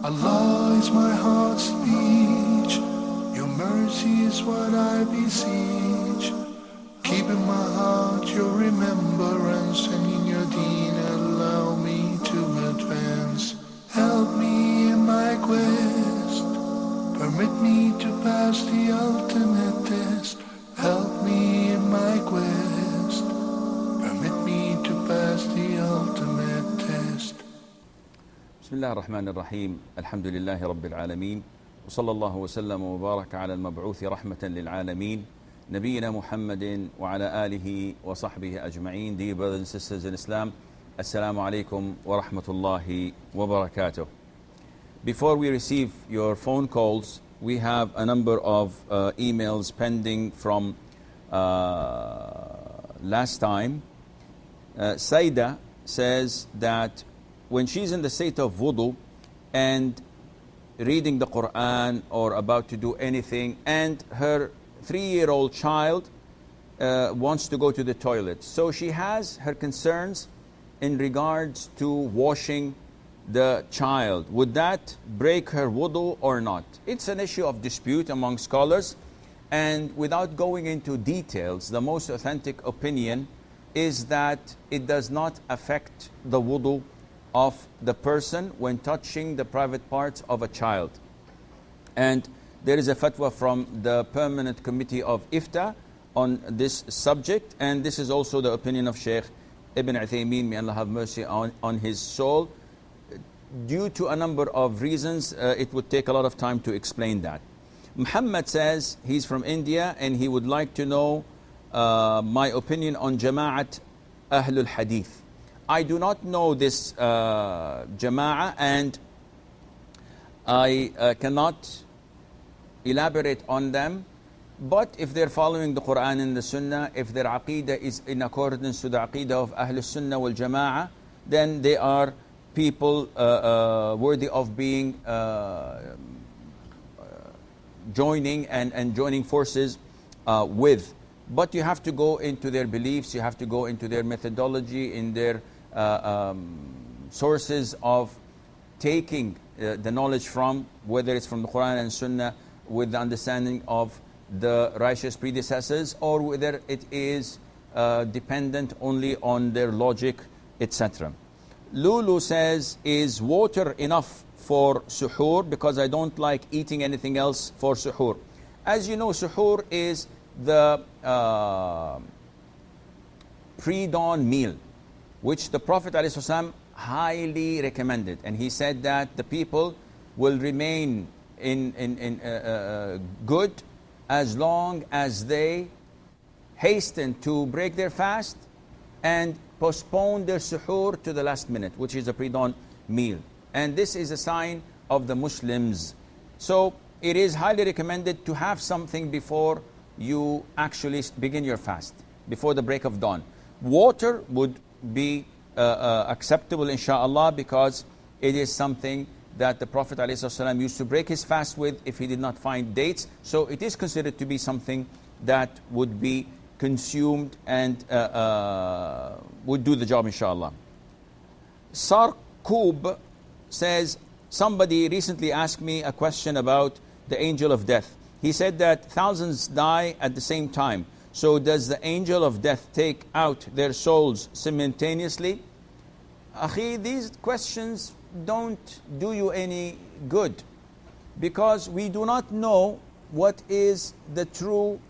Allah is my heart's speech, your mercy is what I beseech. Keep in my heart your remembrance, and in your deen allow me to advance. Help me in my quest, permit me to pass the ultimate test. Help me in my quest, permit me to pass the ultimate test. بسم الله الرحمن الرحيم. الحمد لله رب العالمين، وصلى الله وسلم وبارك على المبعوث رحمة للعالمين نبينا محمد وعلى آله وصحبه أجمعين. Dear brothers and sisters in Islam, Assalamu alaikum wa rahmatullahi wa barakatuh. Before we receive your phone calls, we have a number of emails pending from last time. Saida says that when she's in the state of wudu and reading the Quran or about to do anything, and her 3-year-old child wants to go to the toilet, so she has her concerns in regards to washing the child. Would that break her wudu or not? It's an issue of dispute among scholars, and without going into details, the most authentic opinion is that it does not affect the wudu of the person when touching the private parts of a child. And there is a fatwa from the Permanent Committee of Ifta on this subject, and this is also the opinion of Sheikh Ibn Uthaymeen, may Allah have mercy on his soul. Due to a number of reasons, it would take a lot of time to explain that. Muhammad says he's from India and he would like to know my opinion on Jama'at Ahlul Hadith. I do not know this Jama'ah, and I cannot elaborate on them. But if they're following the Quran and the Sunnah, if their Aqidah is in accordance to the Aqidah of Ahlul Sunnah wal Jama'ah, then they are people worthy of being joining and joining forces with. But you have to go into their beliefs, you have to go into their methodology, in their sources of taking the knowledge from, whether it's from the Quran and Sunnah with the understanding of the righteous predecessors, or whether it is dependent only on their logic, etc. Lulu says, is water enough for suhoor? Because I don't like eating anything else for suhoor. As you know, suhoor is the pre-dawn meal, which the Prophet ﷺ highly recommended. And he said that the people will remain in good as long as they hasten to break their fast and postpone their suhoor to the last minute, which is the pre-dawn meal. And this is a sign of the Muslims. So it is highly recommended to have something before you actually begin your fast, before the break of dawn. Water would be acceptable, inshallah, because it is something that the Prophet ﷺ used to break his fast with if he did not find dates. So it is considered to be something that would be consumed and would do the job, inshallah. Sarkub says, somebody recently asked me a question about the angel of death. He said that thousands die at the same time. So does the angel of death take out their souls simultaneously? Akhi, these questions don't do you any good, because we do not know what is the true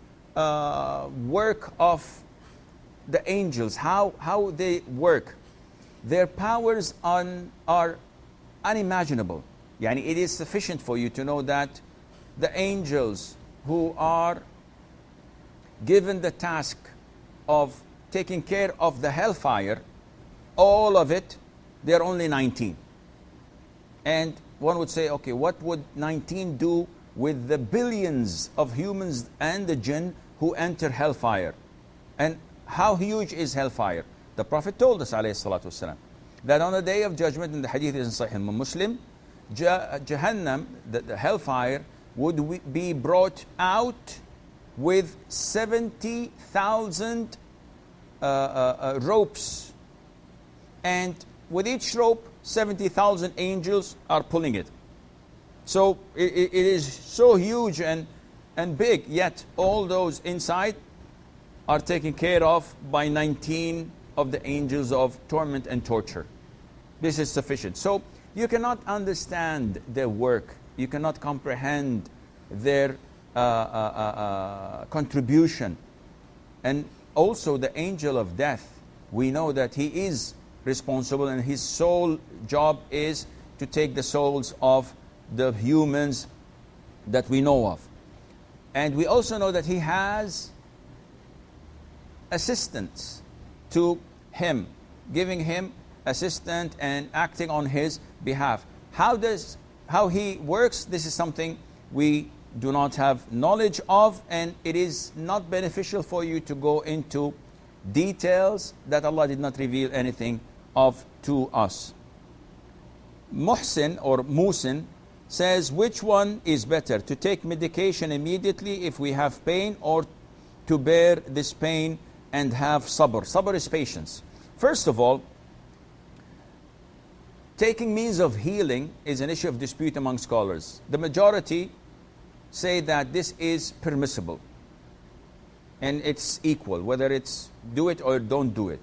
work of the angels, how they work. Their powers are unimaginable. Yani it is sufficient for you to know that the angels who are given the task of taking care of the hellfire, all of it, they're only 19. And one would say, okay, what would 19 do with the billions of humans and the jinn who enter hellfire? And how huge is hellfire? The Prophet told us, alayhi salatu wasalam, that on the day of judgment, in the hadith is in Sahih Muslim, Jahannam, the hellfire, would be brought out with 70,000 ropes, and with each rope 70,000 angels are pulling it. So it is so huge and big, yet all those inside are taken care of by 19 of the angels of torment and torture. This is sufficient. So you cannot understand their work. You cannot comprehend their contribution. And also the angel of death, we know that he is responsible and his sole job is to take the souls of the humans that we know of. And we also know that he has assistants to him, giving him assistance and acting on his behalf. How he works, this is something we do not have knowledge of, and it is not beneficial for you to go into details that Allah did not reveal anything of to us. Muhsin or Musin says, which one is better, to take medication immediately if we have pain, or to bear this pain and have sabr? Sabr is patience. First of all, taking means of healing is an issue of dispute among scholars. The majority say that this is permissible and it's equal, whether it's do it or don't do it.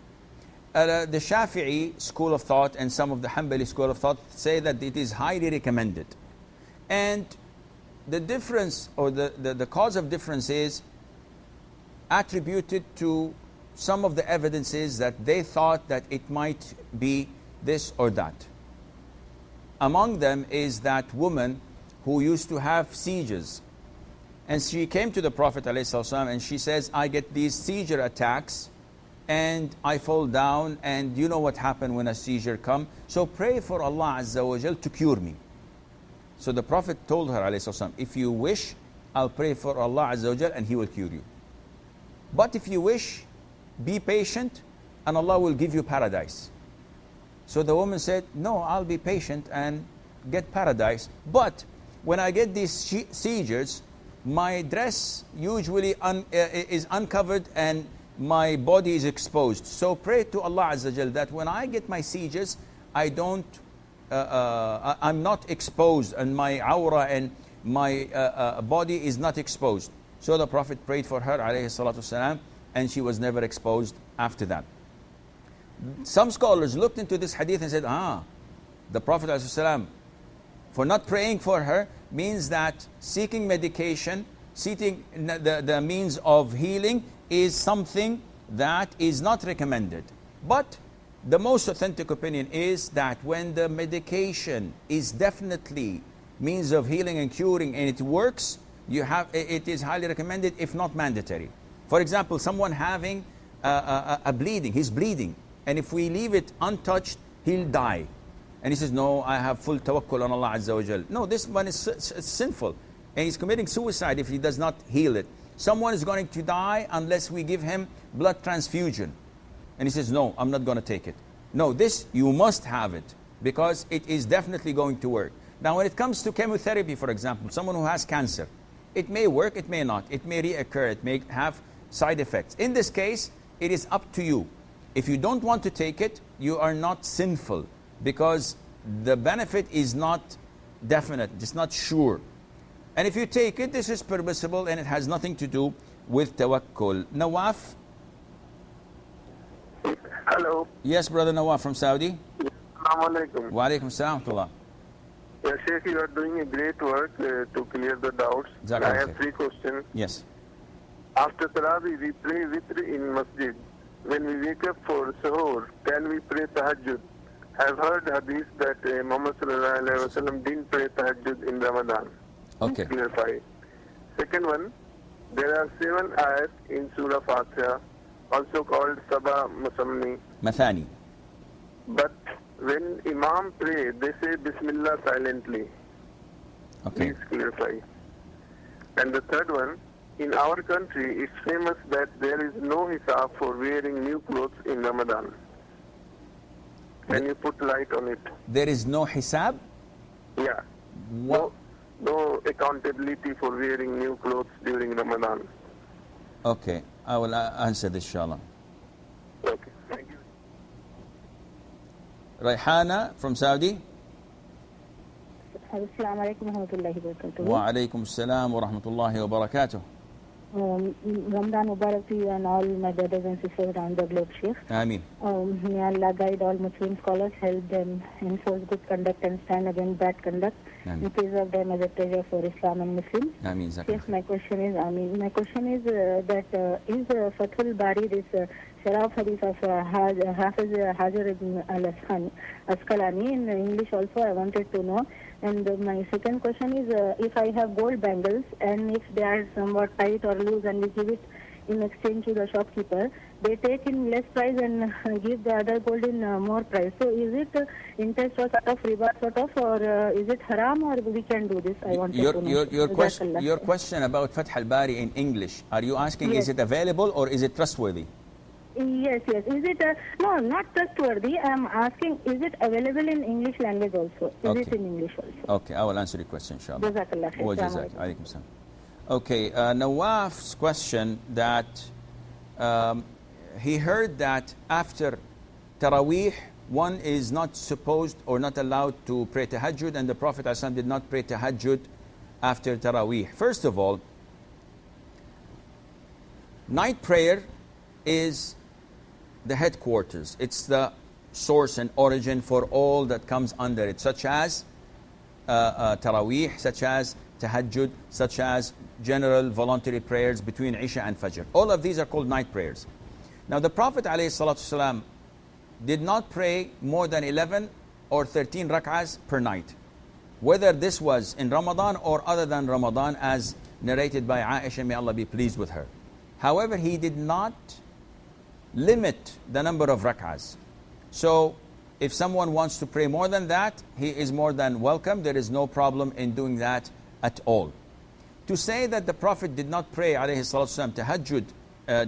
The Shafi'i school of thought and some of the Hanbali school of thought say that it is highly recommended. And the difference, or the cause of difference, is attributed to some of the evidences that they thought that it might be this or that. Among them is that woman who used to have seizures. And she came to the Prophet ﷺ and she says, I get these seizure attacks and I fall down, and you know what happened when a seizure comes. So pray for Allah Azza wa Jal to cure me. So the Prophet told her ﷺ, if you wish, I'll pray for Allah Azza wa Jal and He will cure you. But if you wish, be patient and Allah will give you paradise. So the woman said, no, I'll be patient and get paradise. But when I get these seizures, my dress usually is uncovered and my body is exposed. So pray to Allah Azza wa Jal that when I get my seizures, I'm not exposed, and my aura and my body is not exposed. So the Prophet prayed for her, alayhi salatu wasalam, and she was never exposed after that. Some scholars looked into this hadith and said, the Prophet ﷺ, for not praying for her, means that seeking medication, seeking the means of healing is something that is not recommended. But the most authentic opinion is that when the medication is definitely means of healing and curing and it works, it is highly recommended, if not mandatory. For example, someone having a bleeding, he's bleeding, and if we leave it untouched, he'll die. And he says, no, I have full tawakkul on Allah Azza wa Jal. No, this one is sinful. And he's committing suicide if he does not heal it. Someone is going to die unless we give him blood transfusion. And he says, no, I'm not going to take it. No, this, you must have it, because it is definitely going to work. Now, when it comes to chemotherapy, for example, someone who has cancer, it may work, it may not. It may reoccur, it may have side effects. In this case, it is up to you. If you don't want to take it, you are not sinful, because the benefit is not definite, it's not sure. And if you take it, this is permissible and it has nothing to do with tawakkul. Nawaf? Hello. Yes, brother Nawaf from Saudi. Assalamu alaikum. Wa alaikum assalam wa rahmatullah. Yeah, Sheikh, you are doing a great work to clear the doubts. Jazakallah I have khair. 3 questions. Yes. After Tarawih, we pray witr in masjid. When we wake up for suhoor, can we pray tahajjud? I have heard hadith that Muhammad sallallahu alaihi wasallam didn't pray tahajjud in Ramadan. Okay. Clarify. Second one, there are 7 ayat in Surah Fatiha, also called Sabah Musammi. Mathani. But when Imam pray, they say Bismillah silently. Okay. Please clarify. And the third one, in our country, it's famous that there is no hisab for wearing new clothes in Ramadan. Can you put light on it? There is no hisab? Yeah. What? No accountability for wearing new clothes during Ramadan. Okay. I will answer this, inshallah. Okay. Thank you. Rayhana from Saudi. Assalamu alaikum wa rahmatullahi wa barakatuh. Wa alaikum assalam wa rahmatullahi wa barakatuh. Ramadan Mubarak to you and all my brothers and sisters around the globe, Sheikh. Ameen. May Allah guide all Muslim scholars, help them enforce good conduct and stand against bad conduct, Ameen. and preserve them as a treasure for Islam and Muslims. Ameen. Sheikh, my question is that is Fathul Bari, this Sharaf Hadith of Hafiz Hajar ibn al-Asqalani in English also, I wanted to know. And my second question is, if I have gold bangles and if they are somewhat tight or loose and we give it in exchange to the shopkeeper, they take in less price and give the other gold in more price. So is it interest or sort of riba sort of, or is it haram, or we can do this? I wanted to know. Your question about Fath al-Bari in English, are you asking Yes. is it available or is it trustworthy? Yes. Is it no, not trustworthy. I am asking, is it available in English language also? Is it in English also? Okay, I will answer your question, inshallah. Jazakallah khair. Wa jazak. Alaikum salam. Okay, Nawaf's question that he heard that after Taraweeh, one is not supposed or not allowed to pray Tahajjud, and the Prophet ﷺ did not pray Tahajjud after Taraweeh. First of all, night prayer is the headquarters. It's the source and origin for all that comes under it, such as Taraweeh, such as Tahajjud, such as general voluntary prayers between Isha and Fajr. All of these are called night prayers. Now the Prophet ﷺ did not pray more than 11 or 13 rak'ahs per night, whether this was in Ramadan or other than Ramadan, as narrated by Aisha, may Allah be pleased with her. However, he did not limit the number of rak'ahs. So if someone wants to pray more than that, he is more than welcome. There is no problem in doing that at all. To say that the Prophet did not pray ﷺ Tahajjud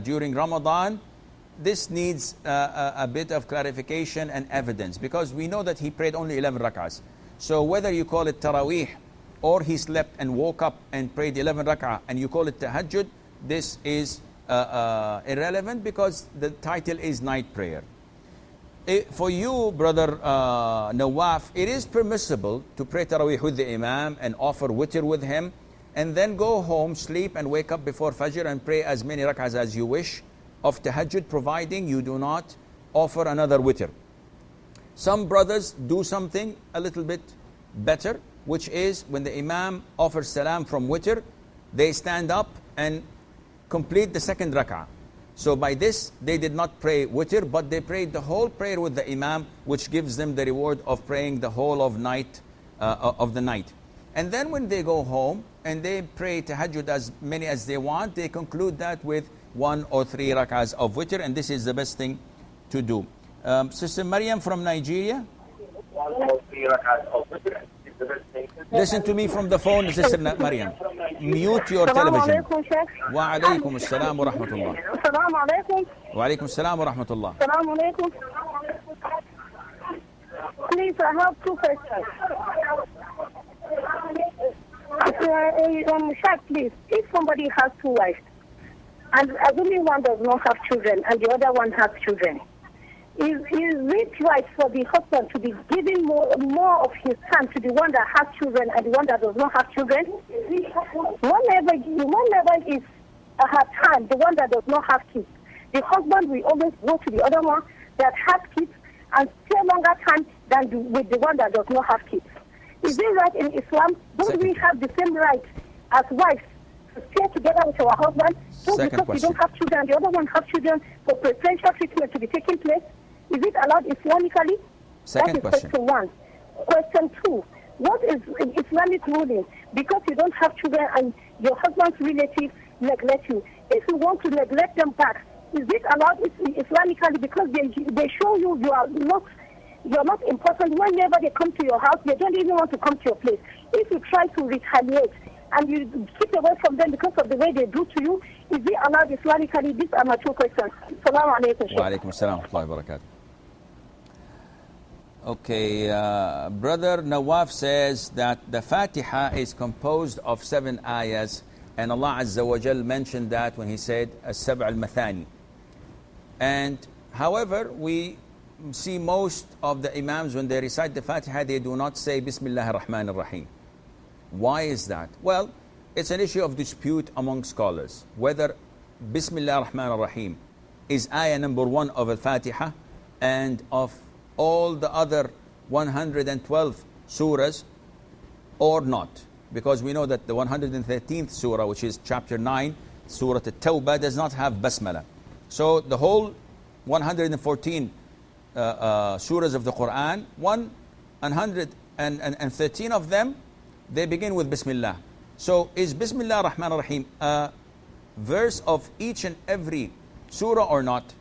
during Ramadan, this needs a bit of clarification and evidence, because we know that he prayed only 11 rak'ahs. So whether you call it Taraweeh or he slept and woke up and prayed 11 rak'ah and you call it Tahajjud, this is irrelevant, because the title is night prayer. For you, brother Nawaf, it is permissible to pray Taraweeh with the Imam and offer witr with him, and then go home, sleep, and wake up before Fajr and pray as many rak'ahs as you wish of Tahajjud, providing you do not offer another witr. Some brothers do something a little bit better, which is when the Imam offers salam from witr, they stand up and complete the second rak'ah. So by this, they did not pray witr, but they prayed the whole prayer with the Imam, which gives them the reward of praying the whole of the night. And then when they go home and they pray Tahajjud as many as they want, they conclude that with 1 or 3 rak'ahs of witr, and this is the best thing to do. Sister Maryam from Nigeria. 1 or 3 rak'ahs of witr is the best thing. Listen to me from the phone, Sister Maryam. Mute your television. Wa alaykum assalam wa rahmatullah. Assalamu alaikum. Wa alaykum assalam wa rahmatullah. Assalamu alaikum. Please, I have 2 questions. Please, if somebody has 2 wives, and assuming one does not have children and the other one has children, is it right for the husband to be giving more of his time to the one that has children and the one that does not have children? Whenever is her time, the one that does not have kids, the husband will always go to the other one that has kids and stay longer time than with the one that does not have kids. Is it right in Islam? Don't we have the same right as wives to stay together with our husband? So because we don't have children, the other one has children, for preferential treatment to be taking place? Is it allowed Islamically? Second that is question 1. Question 2. What is Islamic ruling? Because you don't have children and your husband's relatives neglect you. If you want to neglect them back, is it allowed Islamically? Because they show you you're not important. Whenever they come to your house, they don't even want to come to your place. If you try to retaliate and you keep away from them because of the way they do to you, is it allowed Islamically? These are my 2 questions. Assalamu alaikum. Wa alaikum assalam wa rahmatullahi wa barakatuh. Okay, Brother Nawaf says that the Fatiha is composed of 7 ayahs, and Allah Azza wa Jal mentioned that when He said as-sab' al-mathani. And however, we see most of the Imams when they recite the Fatiha, they do not say Bismillah ar-Rahman ar-Rahim. Why is that? Well, it's an issue of dispute among scholars whether Bismillah ar-Rahman ar-Rahim is ayah number 1 of Al-Fatiha and of all the other 112 surahs or not. Because we know that the 113th surah, which is chapter 9, Surah At-Tawbah, does not have Basmala. So the whole 114 surahs of the Quran, 113 of them, they begin with Bismillah. So is Bismillah ar-Rahman ar-Rahim a verse of each and every surah or not?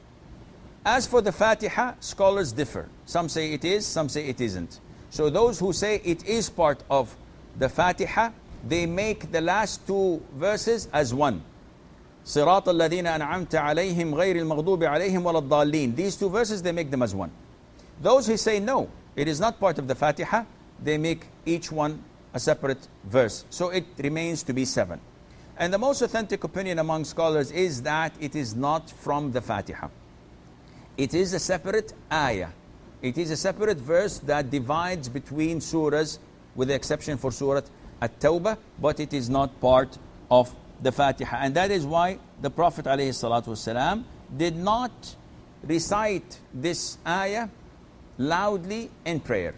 As for the Fatiha, scholars differ. Some say it is, some say it isn't. So those who say it is part of the Fatiha, they make the last 2 verses as one. صراط الذين أنعمت عليهم غير المغضوب عليهم ولا الضالين. These 2 verses, they make them as one. Those who say no, it is not part of the Fatiha, they make each one a separate verse. So it remains to be 7. And the most authentic opinion among scholars is that it is not from the Fatiha. It is a separate ayah. It is a separate verse that divides between surahs, with the exception for Surah At-Tawbah, but it is not part of the Fatiha. And that is why the Prophet ﷺ did not recite this ayah loudly in prayer.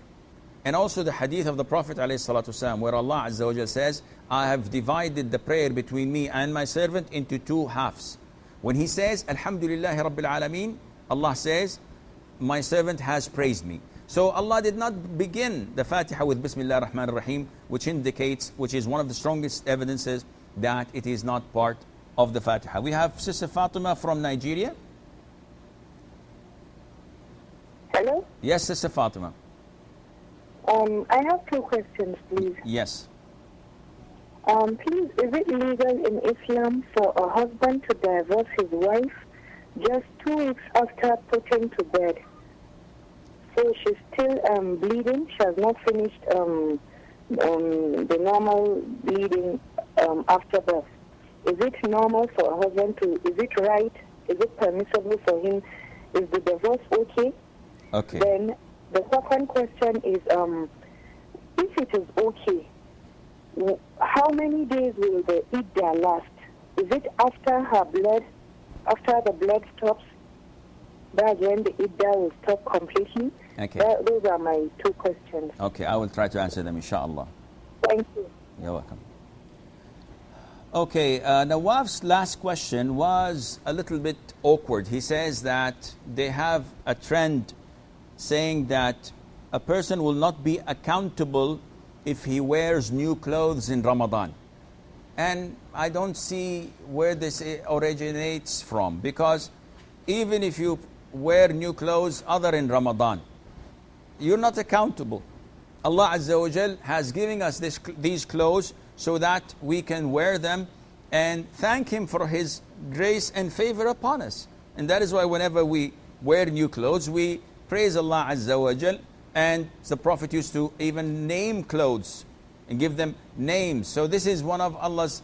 And also the hadith of the Prophet ﷺ, where Allah Azza wa Jal says, I have divided the prayer between me and my servant into 2 halves. When he says, Alhamdulillahi Rabbil Alameen, Allah says, my servant has praised me. So Allah did not begin the Fatiha with Bismillah ar-Rahman ar-Rahim, which indicates, which is one of the strongest evidences that it is not part of the Fatiha. We have Sister Fatima from Nigeria. Hello? Yes, Sister Fatima. I have 2 questions, please. Yes. Please, is it legal in Islam for a husband to divorce his wife just 2 weeks after putting to bed? So she's still bleeding. She has not finished the normal bleeding after birth. Is it normal for a husband to, is it right? Is it permissible for him? Is the divorce okay? Okay. Then the second question is, if it is okay, how many days will the iddah last? Is it after her blood, after the blood stops? That's when the iddah will stop completely. Okay. Those are my 2 questions. Okay, I will try to answer them, inshallah. Thank you. You're welcome. Okay, Nawaf's last question was a little bit awkward. He says that they have a trend saying that a person will not be accountable if he wears new clothes in Ramadan. And I don't see where this originates from, because even if you wear new clothes other in Ramadan, you're not accountable. Allah Azza wa Jal has given us these clothes so that we can wear them and thank Him for His grace and favor upon us. And that is why whenever we wear new clothes, we praise Allah Azza wa Jal. And the Prophet used to even name clothes and give them names. So this is one of Allah's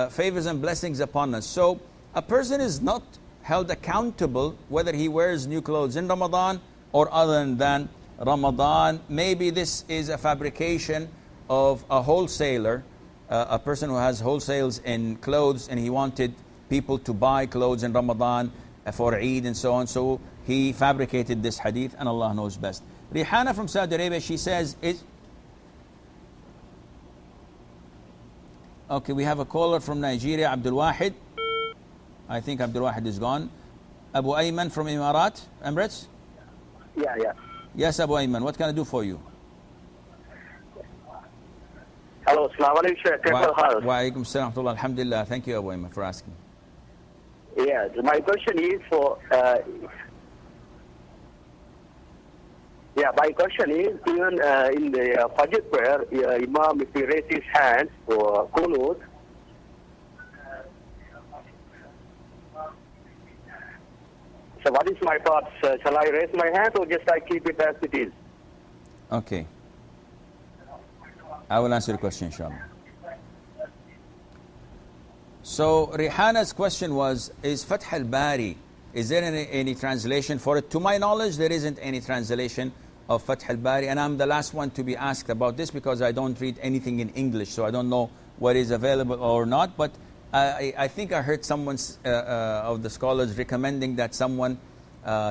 favors and blessings upon us. So a person is not held accountable whether he wears new clothes in Ramadan or other than Ramadan. Maybe this is a fabrication of a wholesaler, a person who has wholesales in clothes, and he wanted people to buy clothes in Ramadan for Eid and so on. So he fabricated this hadith, and Allah knows best. Rihanna from Saudi Arabia, she says, okay, we have a caller from Nigeria, Abdul Wahid. I think Abdul Wahid is gone. Abu Ayman from Emirates? Yeah. Yes, Abu Ayman, what can I do for you? Hello, Assalamu alaikum. Wa alaikum salam wa rahmatullah. Alhamdulillah. Thank you, Abu Ayman, for asking. Yeah, my question is for... my question is, even in the Fajr prayer, Imam, if he raises his hands for Qunut, so what is my thoughts? Shall I raise my hand or just I keep it as it is? Okay. I will answer the question, inshallah. So Rihanna's question was, is Fath al-Bari Is there any translation for it? To my knowledge, there isn't any translation of Fath al-Bari, and I'm the last one to be asked about this because I don't read anything in English, so I don't know what is available or not. But I think I heard someone of the scholars recommending that someone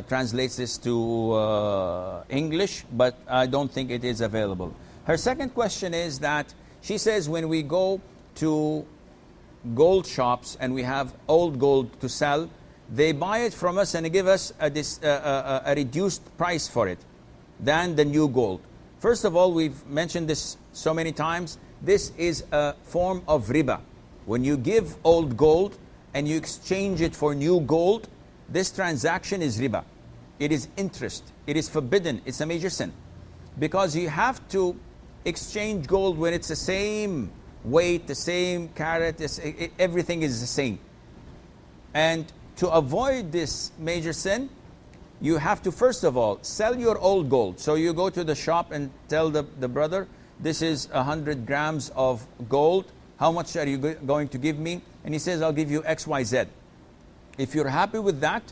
translates this to English, but I don't think it is available. Her second question is that she says when we go to gold shops and we have old gold to sell, they buy it from us and they give us a reduced price for it than the new gold. First of all, we've mentioned this so many times, this is a form of riba. When you give old gold and you exchange it for new gold, this transaction is riba. It is interest. It is forbidden. It's a major sin. Because you have to exchange gold when it's the same weight, the same carat, everything is the same. And to avoid this major sin, you have to first of all sell your old gold. So you go to the shop and tell the brother, this is 100 grams of gold. How much are you going to give me? And he says, I'll give you X, Y, Z. If you're happy with that,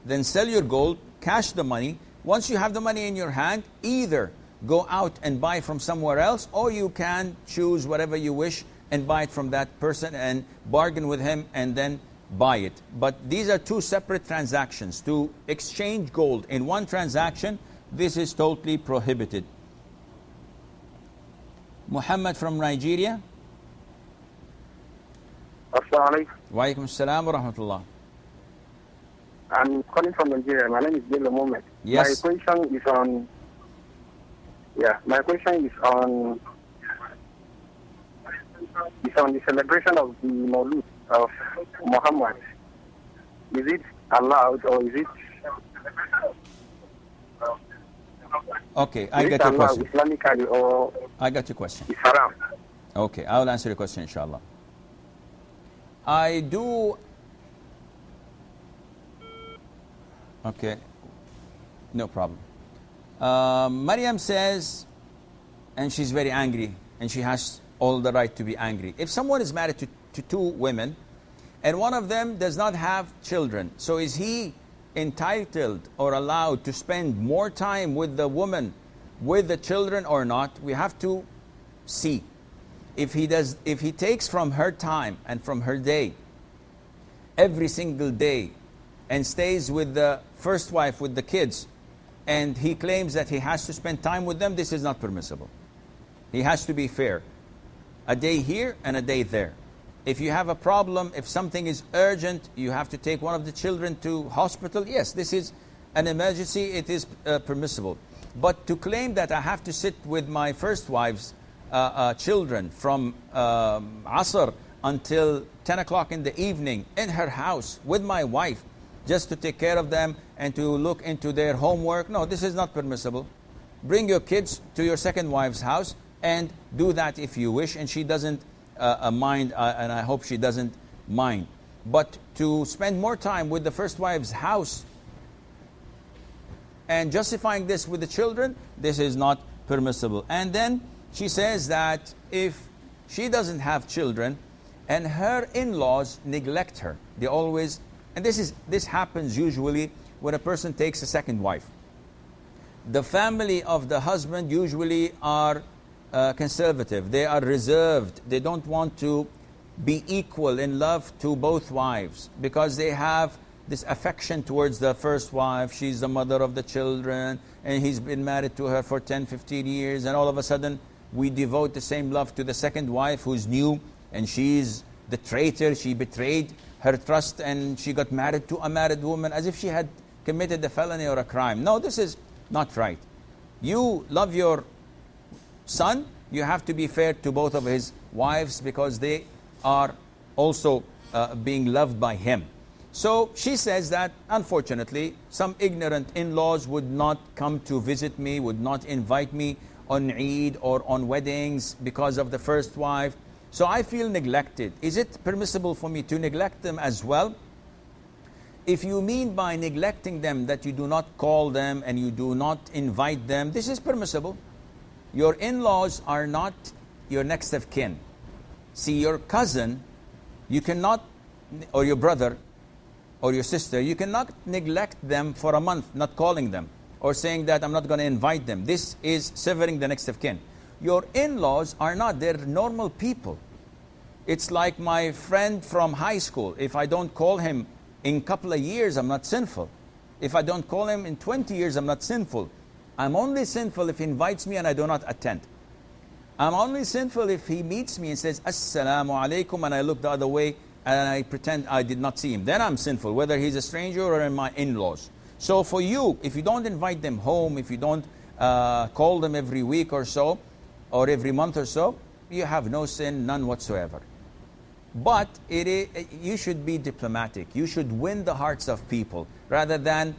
then sell your gold, cash the money. Once you have the money in your hand, either go out and buy from somewhere else, or you can choose whatever you wish and buy it from that person and bargain with him and then buy it. But these are two separate transactions. To exchange gold in one transaction, this is totally prohibited. Muhammad from Nigeria. Assalamu alaikum. Wa alaikum assalam wa rahmatullah. I'm calling from Nigeria. My name is Bello Mohammed. Yes. My question is on the celebration of the Maulud of Muhammad. Is it allowed or is it? Okay, I got your question. Islamically or I got your question. it's haram? Okay, I will answer your question, inshallah. I do. Okay, no problem. Maryam says, and she's very angry, and she has all the right to be angry. If someone is married to two women, and one of them does not have children, so is he entitled or allowed to spend more time with the woman, with the children or not? We have to see. If he takes from her time and from her day, every single day, and stays with the first wife, with the kids, and he claims that he has to spend time with them, this is not permissible. He has to be fair. A day here and a day there. If you have a problem, if something is urgent, you have to take one of the children to hospital, yes, this is an emergency, it is permissible. But to claim that I have to sit with my first wife's children from Asr until 10 o'clock in the evening in her house with my wife, just to take care of them and to look into their homework, no, this is not permissible. Bring your kids to your second wife's house and do that if you wish, and she doesn't mind, and I hope she doesn't mind. But to spend more time with the first wife's house and justifying this with the children, this is not permissible. And then she says that if she doesn't have children and her in-laws neglect her, they always, and this happens usually when a person takes a second wife. The family of the husband usually are conservative, they are reserved, they don't want to be equal in love to both wives because they have this affection towards the first wife. She's the mother of the children and he's been married to her for 10, 15 years, and all of a sudden we devote the same love to the second wife who's new, and she's the traitor, she betrayed her trust and she got married to a married woman as if she had committed a felony or a crime. No, this is not right. You love your son, you have to be fair to both of his wives because they are also being loved by him. So she says that unfortunately some ignorant in-laws would not come to visit me, would not invite me on Eid or on weddings because of the first wife. So I feel neglected. Is it permissible for me to neglect them as well? If you mean by neglecting them that you do not call them and you do not invite them, this is permissible. Your in-laws are not your next of kin. See, your cousin, you cannot, or your brother, or your sister, you cannot neglect them for a month, not calling them, or saying that I'm not going to invite them. This is severing the next of kin. Your in-laws are not, they're normal people. It's like my friend from high school. If I don't call him in a couple of years, I'm not sinful. If I don't call him in 20 years, I'm not sinful. I'm only sinful if he invites me and I do not attend. I'm only sinful if he meets me and says, Assalamu alaikum, and I look the other way and I pretend I did not see him. Then I'm sinful, whether he's a stranger or in my in-laws. So for you, if you don't invite them home, if you don't call them every week or so, or every month or so, you have no sin, none whatsoever. But you should be diplomatic. You should win the hearts of people rather than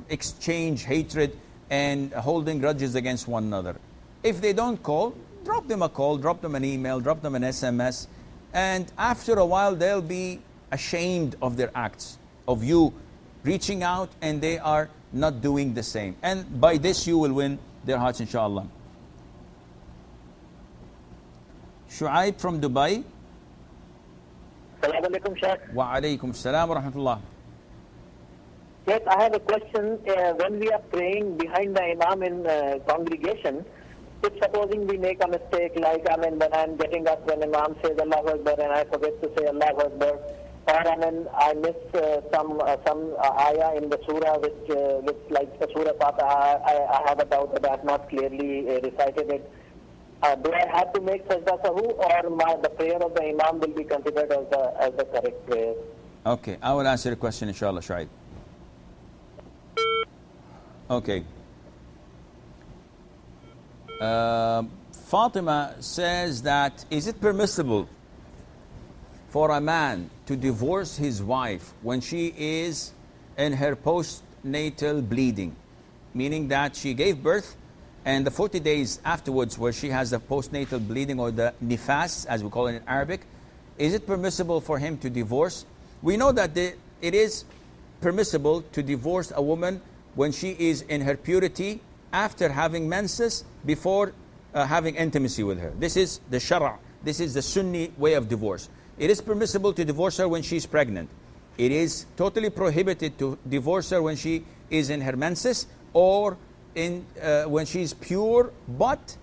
exchange hatred and holding grudges against one another. If they don't call, drop them a call, drop them an email, drop them an SMS, and after a while they'll be ashamed of their acts, of you reaching out and they are not doing the same. And by this you will win their hearts, inshallah. Shu'aib from Dubai. Assalamu alaikum, Sheikh. Wa alaikum salam wa rahmatullah. Sheikh, I have a question. When we are praying behind the Imam in congregation, if supposing we make a mistake, like when I'm getting up when Imam says Allahu Akbar and I forget to say Allahu Akbar, or I miss some ayah in the surah which like the surah Fatiha, I have a doubt that I have not clearly recited it. Do I have to make sajda sahu, or the prayer of the Imam will be considered as the correct prayer? Okay, I will answer your question, inshallah, Shu'aib. Okay. Fatima says that, is it permissible for a man to divorce his wife when she is in her postnatal bleeding? Meaning that she gave birth and the 40 days afterwards where she has the postnatal bleeding, or the nifas as we call it in Arabic, is it permissible for him to divorce? We know that it is permissible to divorce a woman when she is in her purity after having menses, before having intimacy with her. This is the shara', this is the Sunni way of divorce. It is permissible to divorce her when she is pregnant. It is totally prohibited to divorce her when she is in her menses, or when she is pure, but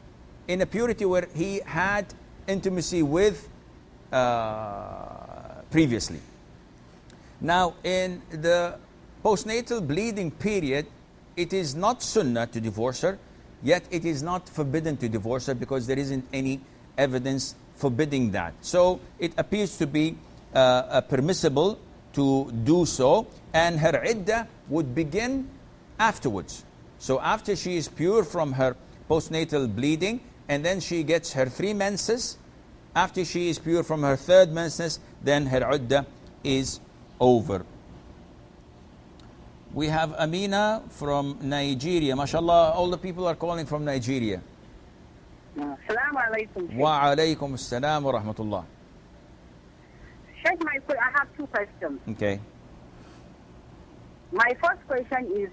in a purity where he had intimacy with previously. Now, in the postnatal bleeding period, it is not sunnah to divorce her, yet it is not forbidden to divorce her because there isn't any evidence forbidding that. So it appears to be permissible to do so, and her iddah would begin afterwards. So after she is pure from her postnatal bleeding, and then she gets her 3 menses, after she is pure from her 3rd menses, then her iddah is over. We have Amina from Nigeria. MashaAllah, all the people are calling from Nigeria. Assalamu alaikum. Wa alaikum assalam wa rahmatullah. Sheikh, I have 2 questions. Okay. My first question is,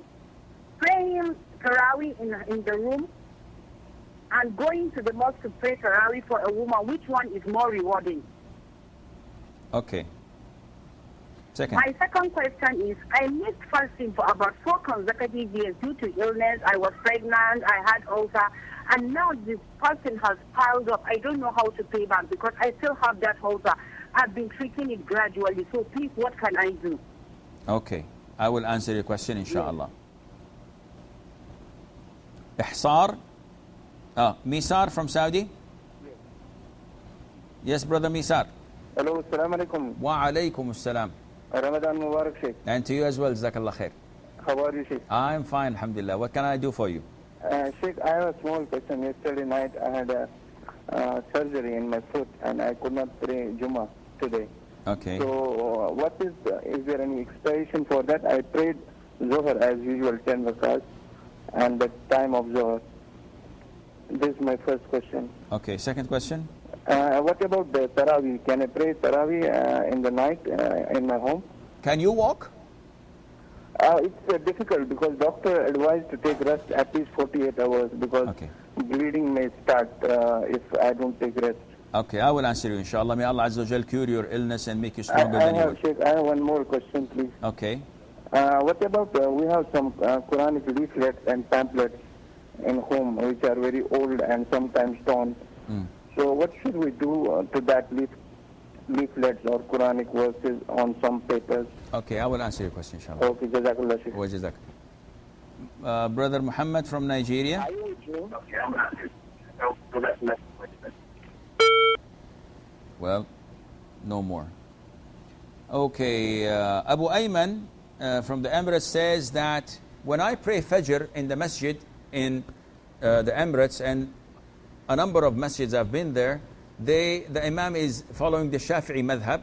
praying Tarawih in the room and going to the mosque to pray Tarawih for a woman, which one is more rewarding? Okay. Second. My second question is, I missed fasting for about 4 consecutive years due to illness. I was pregnant, I had ulcer, and now this person has piled up. I don't know how to pay back because I still have that ulcer. I've been treating it gradually, so please, what can I do? Okay, I will answer your question, inshallah. Ihsar? Misar from Saudi? Yes, brother Misar. Hello, assalamu alaikum. Wa alaikum assalam. Ramadan Mubarak, Sheikh. And to you as well, Jazakallah khair. How are you, Sheikh? I'm fine, alhamdulillah. What can I do for you? Sheikh, I have a small question. Yesterday night I had a surgery in my foot and I could not pray Jummah today. Okay. So what is there any expiration for that? I prayed Zohar as usual, 10 rakats, and the time of Zohar. This is my first question. Okay, second question? What about the Tarawih? Can I pray Tarawih in the night in my home? Can you walk? It's difficult because doctor advised to take rest at least 48 hours because bleeding may start if I don't take rest. Okay, I will answer you, inshallah. May Allah Azza wa Jal cure your illness and make you stronger than you were. Sheikh, I have one more question, please. Okay. What about, we have some Quranic leaflets and pamphlets in home which are very old and sometimes torn. So what should we do to that leaflets or Quranic verses on some papers? Okay, I will answer your question, inshallah. Okay, Jazakallah, Sheikh. Wa jazak. Brother Muhammad from Nigeria. Well, no more. Okay, Abu Ayman from the Emirates says that when I pray Fajr in the masjid in the Emirates, and a number of masjids I've been there, the Imam is following the Shafi'i madhab,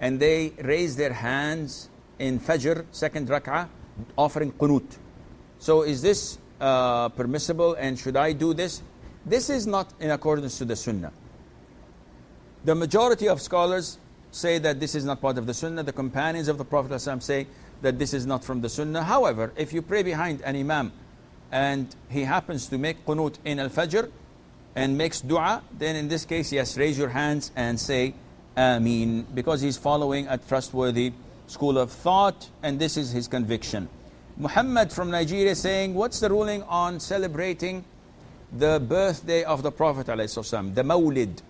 and they raise their hands in Fajr, second rak'ah, offering qunut. So is this permissible, and should I do this? This is not in accordance to the Sunnah. The majority of scholars say that this is not part of the Sunnah. The companions of the Prophet ﷺ say that this is not from the Sunnah. However, if you pray behind an Imam and he happens to make qunut in Al-Fajr and makes dua, then in this case, yes, raise your hands and say Ameen, because he's following a trustworthy school of thought, and this is his conviction. Muhammad from Nigeria saying, what's the ruling on celebrating the birthday of the Prophet ﷺ, the Mawlid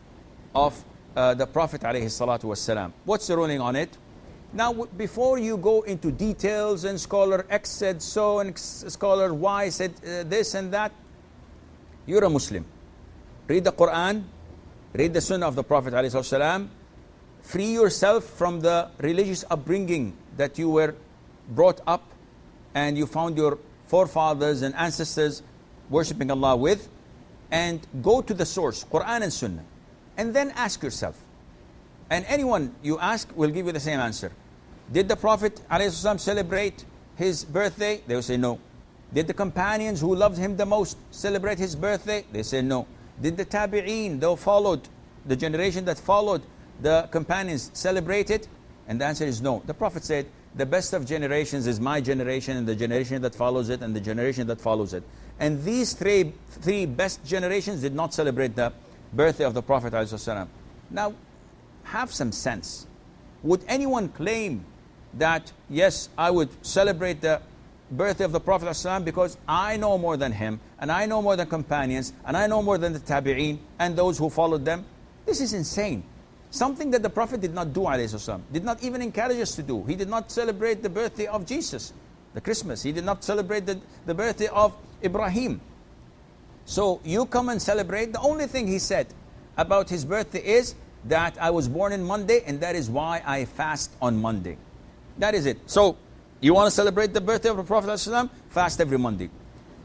of the Prophet ﷺ? What's the ruling on it? Now, before you go into details and scholar X said so and scholar Y said this and that, you're a Muslim. Read the Quran, read the Sunnah of the Prophet ﷺ, free yourself from the religious upbringing that you were brought up and you found your forefathers and ancestors worshipping Allah with, and go to the source, Quran and Sunnah, and then ask yourself. And anyone you ask will give you the same answer. Did the Prophet ﷺ celebrate his birthday? They will say no. Did the companions who loved him the most celebrate his birthday? They say no. Did the tabi'een, though followed, the generation that followed the companions, celebrate it? And the answer is no. The Prophet said, the best of generations is my generation, and the generation that follows it, and the generation that follows it. And these three best generations did not celebrate the birthday of the Prophet ﷺ. Now, have some sense. Would anyone claim that, yes, I would celebrate the birthday of the Prophet ﷺ because I know more than him, and I know more than companions, and I know more than the tabi'een, and those who followed them? This is insane. Something that the Prophet did not do, ﷺ, did not even encourage us to do. He did not celebrate the birthday of Jesus, the Christmas. He did not celebrate the birthday of Ibrahim. So you come and celebrate. The only thing he said about his birthday is that I was born on Monday, and that is why I fast on Monday. That is it. So you want to celebrate the birthday of the Prophet ﷺ? Fast every Monday.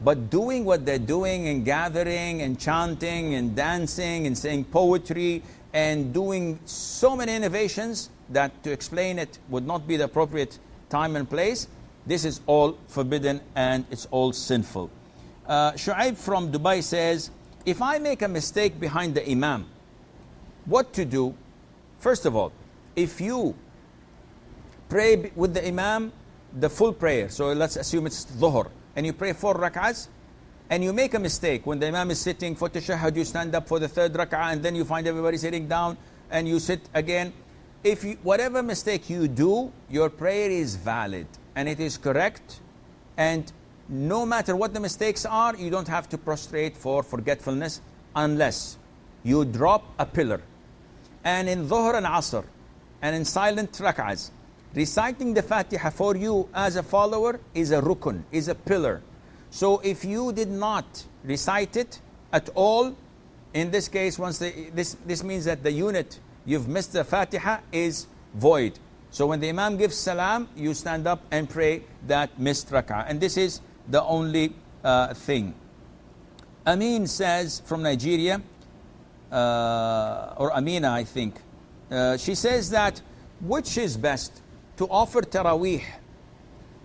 But doing what they're doing, and gathering and chanting and dancing and saying poetry and doing so many innovations that to explain it would not be the appropriate time and place, this is all forbidden and it's all sinful. Shu'aib from Dubai says, if I make a mistake behind the Imam, what to do? First of all, if you pray with the Imam the full prayer, so let's assume it's Dhuhr, and you pray 4 rak'ahs, and you make a mistake when the Imam is sitting for tashahhud, you stand up for the 3rd rak'ah, and then you find everybody sitting down, and you sit again. Whatever mistake you do, your prayer is valid, and it is correct, and no matter what the mistakes are, you don't have to prostrate for forgetfulness unless you drop a pillar. And in Dhuhr and Asr, and in silent rak'ahs, reciting the Fatiha for you as a follower is a rukun, is a pillar. So if you did not recite it at all, in this case, this means that the unit you've missed the Fatiha is void. So when the Imam gives salam, you stand up and pray that missed rak'ah. And this is the only thing. Amin says from Nigeria, or Amina, I think. She says that, which is best, to offer Taraweeh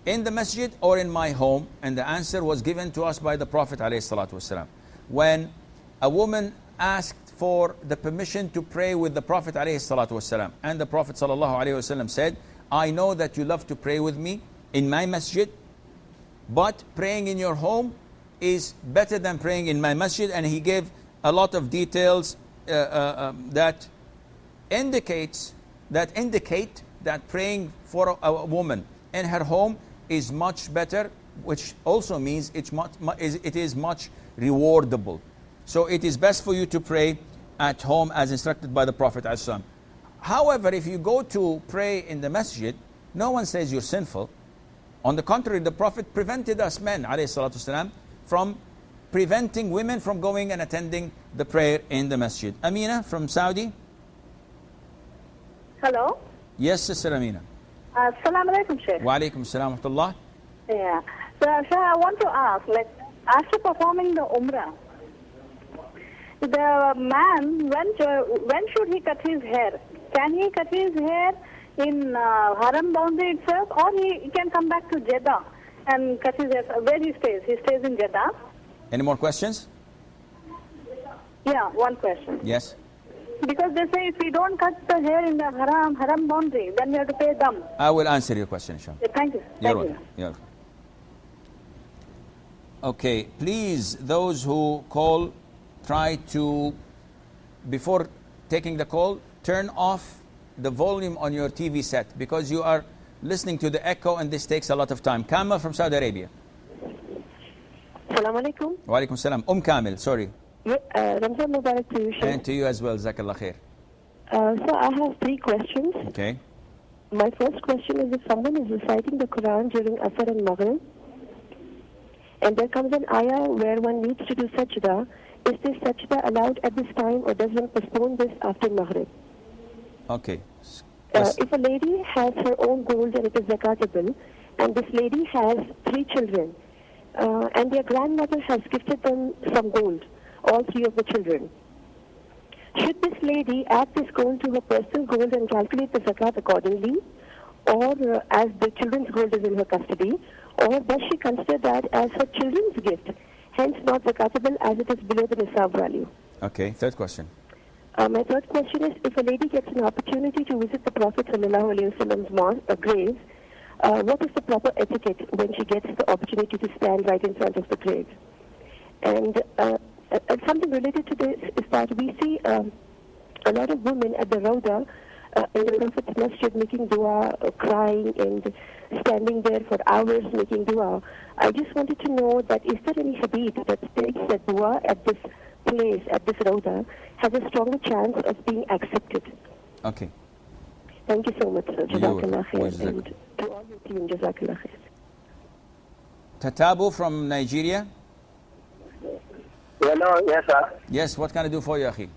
in the masjid or in my home? And the answer was given to us by the Prophet ﷺ. When a woman asked for the permission to pray with the Prophet ﷺ, and the Prophet ﷺ said, I know that you love to pray with me in my masjid, but praying in your home is better than praying in my masjid. And he gave a lot of details that indicate that praying for a woman in her home is much better, which also means it is much rewardable. So it is best for you to pray at home as instructed by the Prophet ﷺ. However, if you go to pray in the masjid, no one says you're sinful. On the contrary, the Prophet prevented us men, ﷺ, from preventing women from going and attending the prayer in the masjid. Amina from Saudi. Hello? Yes, Sister Amina. Assalamu alaikum, Sheikh. Wa alaikum assalam wa rahmatullah. Yeah. So, Sheikh, I want to ask, like, after performing the Umrah, the man, when should he cut his hair? Can he cut his hair in Haram boundary itself, or he can come back to Jeddah and cut his hair where he stays? He stays in Jeddah. Any more questions? Yeah, one question. Yes. Because they say if we don't cut the hair in the haram boundary, then we have to pay them. I will answer your question, inshallah. Yeah, thank you. You're Thank welcome. You're welcome. Okay, please, those who call, try to, before taking the call, turn off the volume on your TV set because you are listening to the echo and this takes a lot of time. Kamil from Saudi Arabia. Assalamu alaikum. Wa alaikum salam. Kamil, sorry. Ramzan Mubarak to you, Sheikh. And to you as well, Jazakallah khair. So I have 3 questions. Okay. My first question is, if someone is reciting the Quran during Asr and Maghrib, and there comes an ayah where one needs to do sajda, is this sajda allowed at this time, or does one postpone this after Maghrib? Okay. If a lady has her own gold and it is zakatable, and this lady has 3 children, and their grandmother has gifted them some gold, all 3 of the children, should this lady add this gold to her personal gold and calculate the zakat accordingly, or as the children's gold is in her custody, or does she consider that as her children's gift, hence not zakatable as it is below the nisab value? Okay, third question. My third question is, if a lady gets an opportunity to visit the Prophet ﷺ's grave, what is the proper etiquette when she gets the opportunity to stand right in front of the grave? And something related to this is that we see a lot of women at the Rawda in the Prophet's masjid making dua, crying and standing there for hours making dua. I just wanted to know that is there any hadith that states that dua at this place, at this Rawda, has a stronger chance of being accepted? Okay. Thank you so much, sir. Jazakallah khair. Jazakallah. And to all your team, Jazakallah khair. Tatabu from Nigeria. Hello, yes, sir. Yes, what can I do for you, Akhi?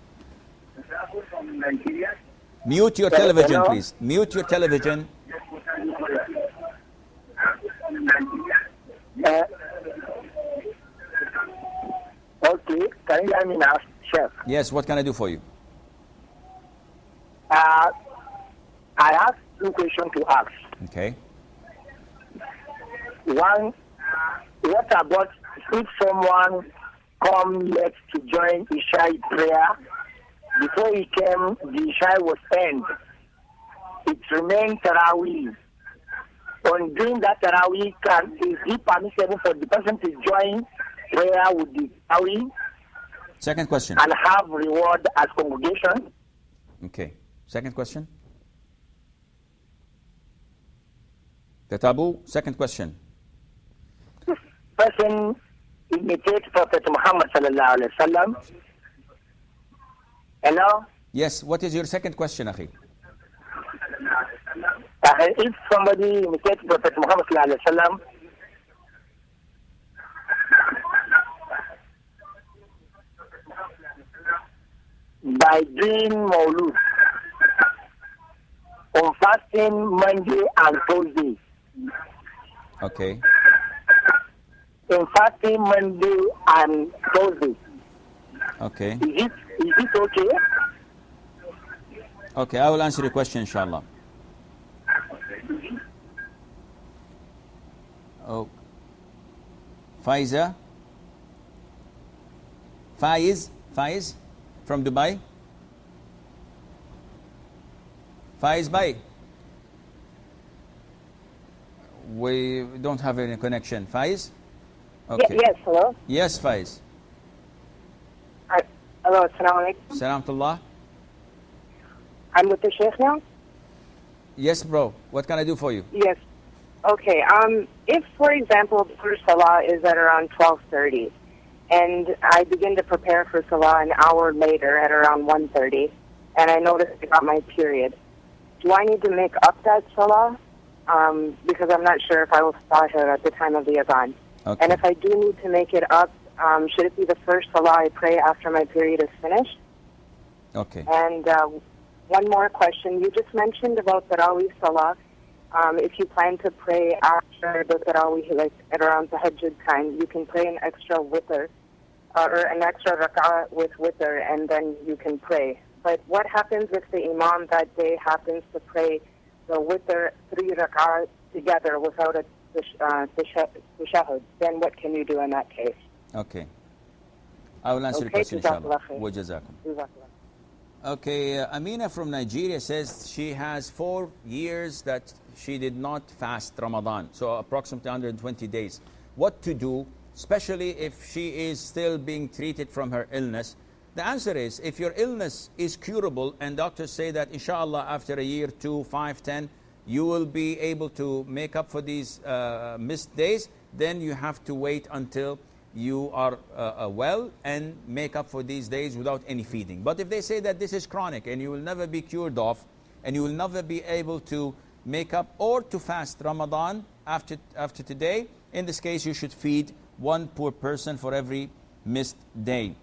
From Nigeria. Mute your television, Hello? please. Mute your television. Okay, can you hear me now, Chef? Yes, what can I do for you? I have 2 questions to ask. Okay. One, what about if someone come late to join Isha prayer? Before he came, the Isha was end. It remained Tarawih. On doing that Tarawih, is it permissible for the person to join prayer with the Tarawih Second question. and have reward as congregation? Okay. Second question. Tatabu, second question. Person imitates Prophet Muhammad sallallahu alaihi wasallam. Hello? Yes, what is your second question, Akhi? If somebody imitates Prophet Muhammad sallallahu alaihi wasallam, by doing Maulud on fasting Monday and Thursday, Okay. in fasting Monday and Thursday, Okay. is it okay? Okay, I will answer your question, inshallah. Oh. Faiza? Faiz from Dubai? Faiz Bhai? We don't have any connection. Faiz? Okay. Yes, hello. Yes, Faiz. Hello, assalamu alaikum. Salamtullah. I'm with the Sheikh now? Yes, bro. What can I do for you? Yes. Okay. If, for example, the first salah is at around 12:30, and I begin to prepare for salah an hour later at around 1:30, and I notice I got my period, do I need to make up that salah? Because I'm not sure if I will start her at the time of the adhan. Okay. And if I do need to make it up, should it be the first salah I pray after my period is finished? Okay. And one more question. You just mentioned about Tarawih Salah. If you plan to pray after the Tarawih, like at around Tahajjud time, you can pray an extra witr, or an extra rak'ah with witr, and then you can pray. But what happens if the Imam that day happens to pray the witr 3 rak'ah together without a tashahhud? Then what can you do in that case? Okay. I will answer your question, inshallah. Wa jazakum. Okay, Amina from Nigeria says she has 4 years that she did not fast Ramadan, so approximately 120 days. What to do, especially if she is still being treated from her illness? The answer is, if your illness is curable and doctors say that inshallah after a year, 2, 5, 10, you will be able to make up for these missed days, then you have to wait until you are well and make up for these days without any feeding. But if they say that this is chronic and you will never be cured of, and you will never be able to make up or to fast Ramadan after today, in this case you should feed 1 poor person for every missed day.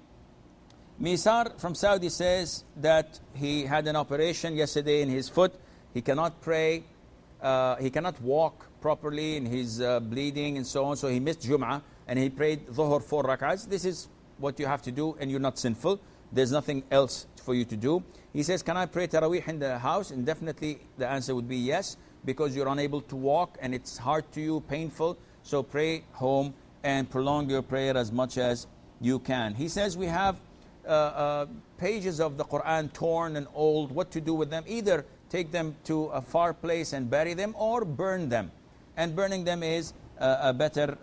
Misar from Saudi says that he had an operation yesterday in his foot. He cannot pray, he cannot walk properly, and he's bleeding and so on, so he missed Jum'ah. And he prayed Dhuhr 4 rak'ahs. This is what you have to do, and you're not sinful. There's nothing else for you to do. He says, can I pray Taraweeh in the house? And definitely the answer would be yes, because you're unable to walk and it's hard to you, painful. So pray home and prolong your prayer as much as you can. He says we have pages of the Quran torn and old. What to do with them? Either take them to a far place and bury them, or burn them. And burning them is a better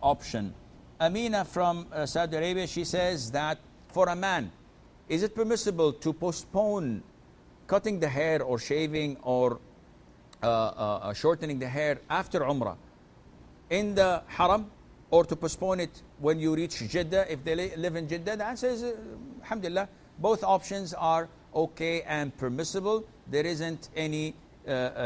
option. Amina from Saudi Arabia, she says that for a man, is it permissible to postpone cutting the hair or shaving or shortening the hair after Umrah in the Haram, or to postpone it when you reach Jeddah if they live in Jeddah? The answer is alhamdulillah, both options are okay and permissible. There isn't any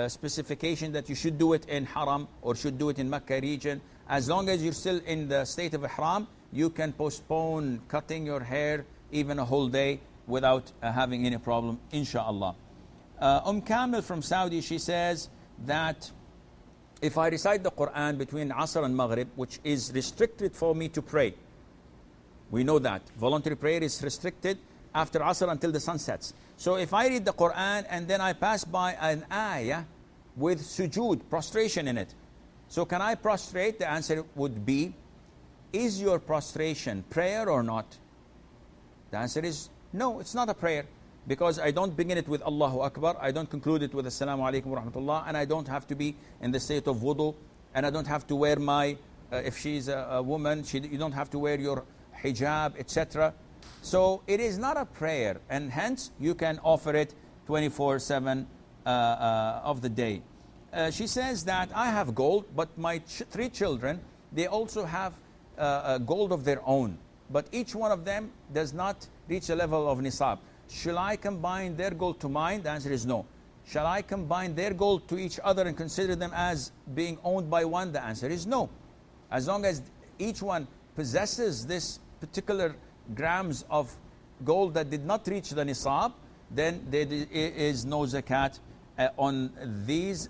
specification that you should do it in Haram or should do it in Mecca region. As long as you're still in the state of Ihram, you can postpone cutting your hair even a whole day without having any problem, inshallah. Kamil from Saudi, she says that if I recite the Quran between Asr and Maghrib, which is restricted for me to pray, we know that voluntary prayer is restricted after Asr until the sun sets. So if I read the Quran and then I pass by an ayah with sujood, prostration in it, so can I prostrate? The answer would be, is your prostration prayer or not? The answer is no, it's not a prayer, because I don't begin it with Allahu Akbar, I don't conclude it with Assalamu alaikum wa rahmatullah, and I don't have to be in the state of wudu, and I don't have to wear my, if she's a woman, you don't have to wear your hijab, etc. So it is not a prayer, and hence you can offer it 24/7 of the day. She says that I have gold, but my 3 children, they also have gold of their own, but each one of them does not reach a level of nisab. Shall I combine their gold to mine? The answer is no. Shall I combine their gold to each other and consider them as being owned by one? The answer is no. As long as each one possesses this particular grams of gold that did not reach the nisab, then there is no zakat on these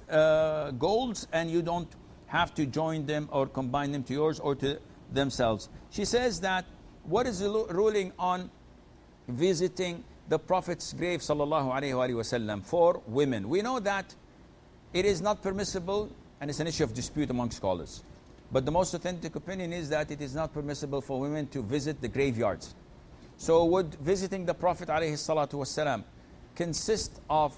golds, and you don't have to join them or combine them to yours or to themselves. She says that what is the ruling on visiting the Prophet's grave sallallahu alaihi wasallam for women? We know that it is not permissible, and it's an issue of dispute among scholars. But the most authentic opinion is that it is not permissible for women to visit the graveyards. So would visiting the Prophet alayhi salatu wasalam consist of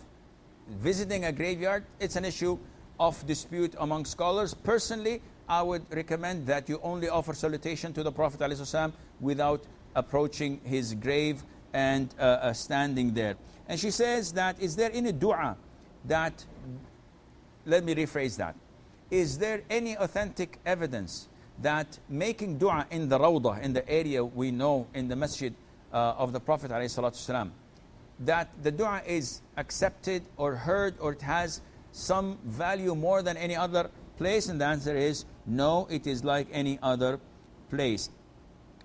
visiting a graveyard? It's an issue of dispute among scholars. Personally, I would recommend that you only offer salutation to the Prophet alayhi salam without approaching his grave and standing there. And she says that, is there any dua that, let me rephrase that, is there any authentic evidence that making dua in the rawdah, in the area we know in the masjid of the Prophet ﷺ, that the dua is accepted or heard, or it has some value more than any other place? And the answer is no, it is like any other place.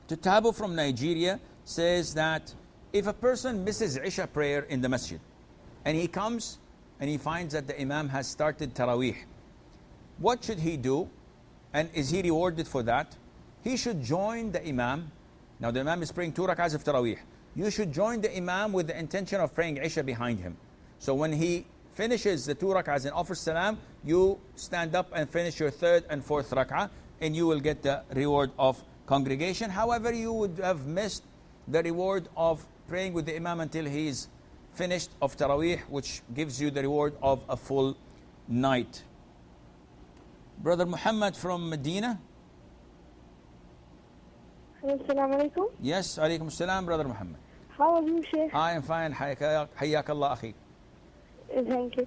Tutabu from Nigeria says that if a person misses Isha prayer in the masjid and he comes and he finds that the Imam has started Taraweeh, what should he do? And is he rewarded for that? He should join the Imam. Now the Imam is praying 2 rak'ahs of Taraweeh. You should join the Imam with the intention of praying Isha behind him. So when he finishes the 2 rak'ahs and offers salam, you stand up and finish your 3rd and 4th rak'ah, and you will get the reward of congregation. However, you would have missed the reward of praying with the Imam until he is finished of Taraweeh, which gives you the reward of a full night. Brother Muhammad from Medina. Assalamu alaikum. Yes, alaikum salam, Brother Muhammad. How are you, Sheikh? I am fine. Hayyak Allah, akhi. Thank you.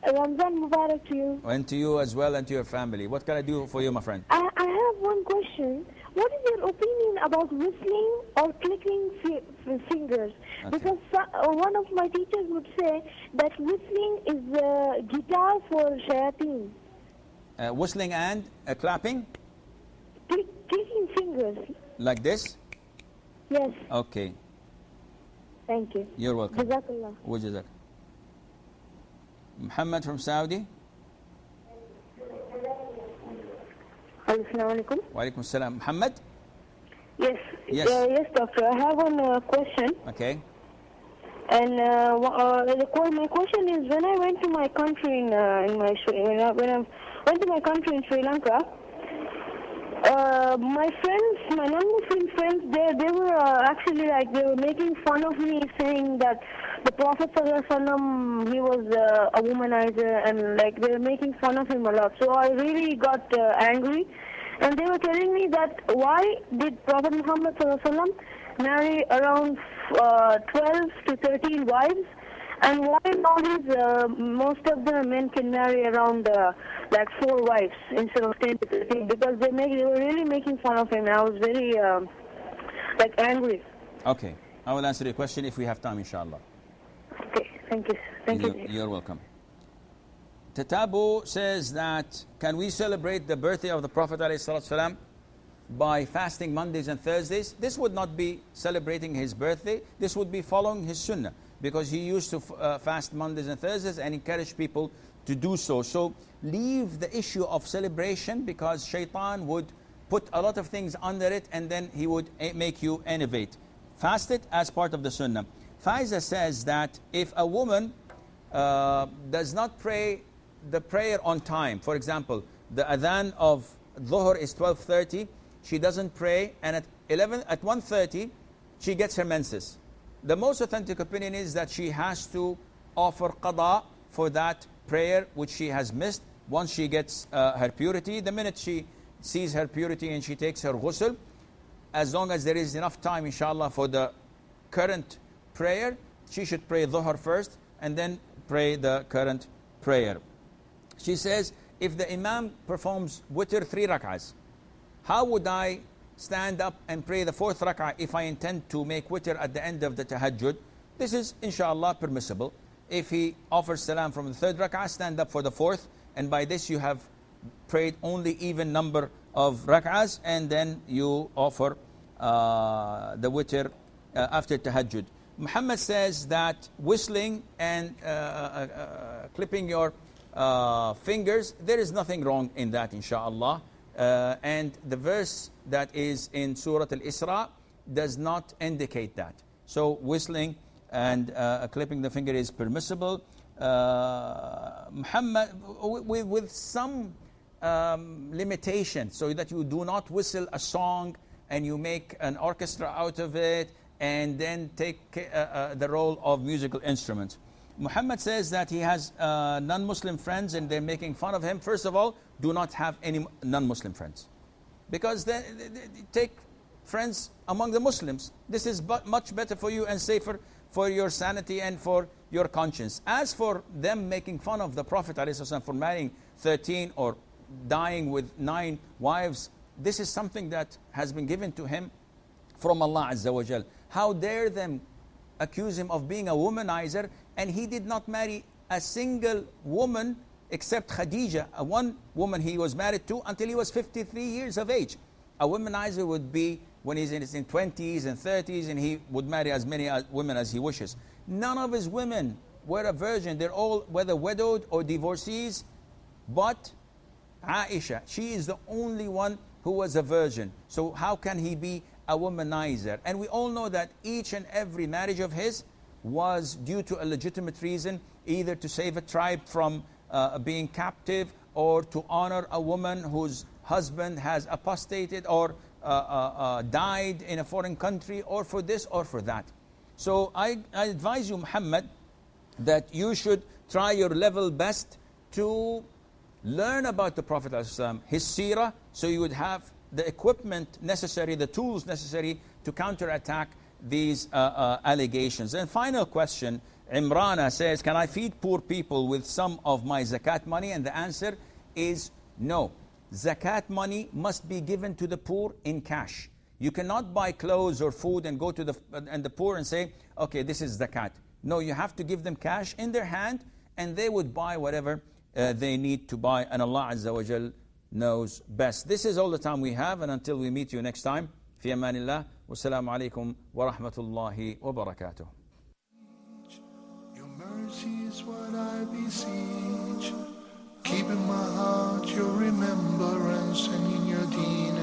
Ramzan Mubarak to you. And to you as well, and to your family. What can I do for you, my friend? I have one question. What is your opinion about whistling or clicking fingers? Okay. Because one of my teachers would say that whistling is a guitar for shayateen. Whistling and clapping? Clicking fingers. Like this? Yes. Okay. Thank you. You're welcome. Jazakallah. Wajazak. Muhammad from Saudi. Assalamu alaikum. Wa alaikum salam. Muhammad? Yes. Yes. Yes, doctor. I have one question. Okay. And my question is, when I went to my country when I went to my country in Sri Lanka, my friends, my non-Muslim friends, they were actually like, they were making fun of me, saying that the Prophet ﷺ, he was a womanizer, and like they were making fun of him a lot. So I really got angry, and they were telling me that why did Prophet Muhammad ﷺ marry around 12 to 13 wives, and why nowadays most of the men can marry around like 4 wives instead of 10 to 13, because they were really making fun of him. I was very like angry. Okay. I will answer your question if we have time, inshallah. Okay, thank you. Thank you. You're welcome. Tatabu says that, can we celebrate the birthday of the Prophet ﷺ by fasting Mondays and Thursdays? This would not be celebrating his birthday. This would be following his sunnah, because he used to fast Mondays and Thursdays and encourage people to do so. So leave the issue of celebration, because shaitan would put a lot of things under it and then he would make you innovate. Fast it as part of the sunnah. Faiza says that if a woman does not pray the prayer on time, for example, the adhan of Dhuhr is 12:30, she doesn't pray, and at 1:30 she gets her menses. The most authentic opinion is that she has to offer qada for that prayer which she has missed once she gets her purity. The minute she sees her purity and she takes her ghusl, as long as there is enough time, inshallah, for the current prayer, she should pray Dhuhr first and then pray the current prayer. She says, if the Imam performs witr 3 rak'ahs, how would I stand up and pray the 4th rak'ah if I intend to make witr at the end of the tahajjud? This is inshallah permissible. If he offers salam from the 3rd rak'ah, stand up for the 4th, and by this you have prayed only even number of rak'ahs, and then you offer the witr after tahajjud. Muhammad says that whistling and clipping your fingers, there is nothing wrong in that, inshallah. And the verse that is in Surah Al-Isra does not indicate that. So whistling and clipping the finger is permissible. Muhammad, with some limitation, so that you do not whistle a song and you make an orchestra out of it and then take the role of musical instruments. Muhammad says that he has non-Muslim friends and they're making fun of him. First of all, do not have any non-Muslim friends, because they take friends among the Muslims. This is much better for you and safer for your sanity and for your conscience. As for them making fun of the Prophet ﷺ for marrying 13 or dying with 9 wives, this is something that has been given to him from Allah Azza wa Jal. How dare them accuse him of being a womanizer, and he did not marry a single woman except Khadija, one woman he was married to until he was 53 years of age. A womanizer would be when he's in his 20s and 30s, and he would marry as many women as he wishes. None of his women were a virgin. They're all whether widowed or divorcees, but Aisha, she is the only one who was a virgin. So how can he be a womanizer? And we all know that each and every marriage of his was due to a legitimate reason, either to save a tribe from being captive, or to honor a woman whose husband has apostated or died in a foreign country, or for this or for that. So I advise you, Muhammad, that you should try your level best to learn about the Prophet ﷺ, his seerah, so you would have the equipment necessary, the tools necessary to counterattack these allegations. And final question, Imrana says, can I feed poor people with some of my zakat money? And the answer is no. Zakat money must be given to the poor in cash. You cannot buy clothes or food and go to the poor and say, okay, this is zakat. No, you have to give them cash in their hand, and they would buy whatever they need to buy, and Allah Azza wa Jal knows best. This is all the time we have, and until we meet you next time, fi amanillah, wassalamu alaikum wa rahmatullahi wa barakatuh. Your mercy is what I beseech. Keep in my heart your remembrance, and in your deen